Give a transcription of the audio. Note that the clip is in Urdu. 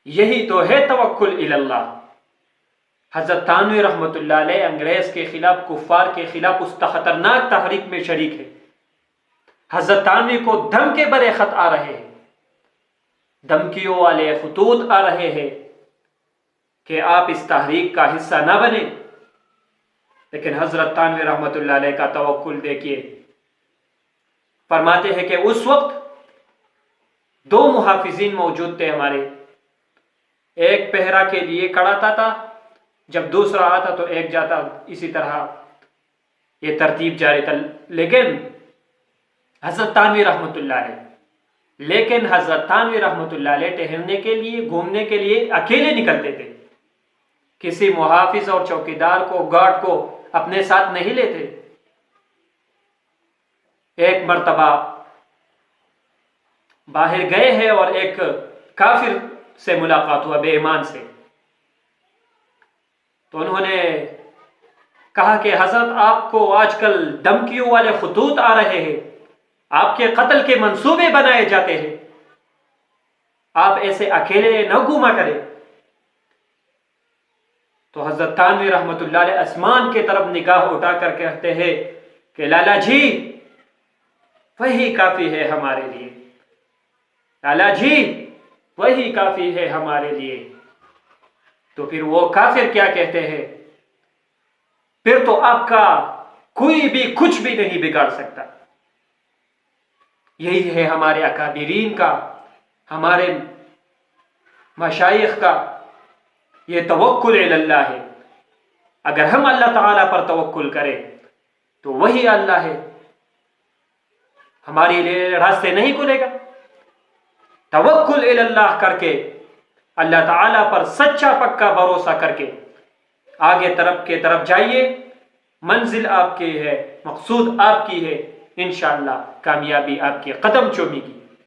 یہی تو ہے توکل الی اللہ۔ حضرت تھانوی رحمۃ اللہ علیہ انگریز کے خلاف، کفار کے خلاف اس خطرناک تحریک میں شریک ہے۔ حضرت تھانوی کو دھم کے برے خط آ رہے ہیں، دھمکیوں والے خطوط آ رہے ہیں کہ آپ اس تحریک کا حصہ نہ بنیں، لیکن حضرت تھانوی رحمۃ اللہ علیہ کا توکل دیکھیے۔ فرماتے ہیں کہ اس وقت دو محافظین موجود تھے ہمارے، ایک پہرا کے لیے کھڑا تھا، جب دوسرا آتا تو ایک جاتا، اسی طرح یہ ترتیب جاری تھا۔ لیکن حضرت تھانوی رحمۃ اللہ علیہ ٹہلنے کے لیے، گھومنے کے لیے اکیلے نکلتے تھے، کسی محافظ اور چوکیدار کو، گارڈ کو اپنے ساتھ نہیں لیتے۔ ایک مرتبہ باہر گئے ہیں اور ایک کافر سے ملاقات ہوا، بے ایمان سے، تو انہوں نے کہا کہ حضرت آپ کو آج کل دھمکیوں والے خطوط آ رہے ہیں، آپ کے قتل کے منصوبے بنائے جاتے ہیں، آپ ایسے اکیلے نہ گھوما کریں۔ تو حضرت تھانوی رحمۃ اللہ علیہ آسمان کی طرف نگاہ اٹھا کر کہتے ہیں کہ لالا جی وہی کافی ہے ہمارے لیے، لالا جی وہی کافی ہے ہمارے لیے۔ تو پھر وہ کافر کیا کہتے ہیں، پھر تو آپ کا کوئی بھی کچھ بھی نہیں بگاڑ سکتا۔ یہی ہے ہمارے اکابرین کا، ہمارے مشائخ کا یہ توکل الی اللہ ہے۔ اگر ہم اللہ تعالیٰ پر توکل کریں تو وہی اللہ ہے، ہمارے لیے راستے نہیں کھلے گا۔ توکل الی اللہ کر کے، اللہ تعالیٰ پر سچا پکا بھروسہ کر کے آگے طرف جائیے، منزل آپ کی ہے، مقصود آپ کی ہے، انشاءاللہ کامیابی آپ کے قدم چومے گی۔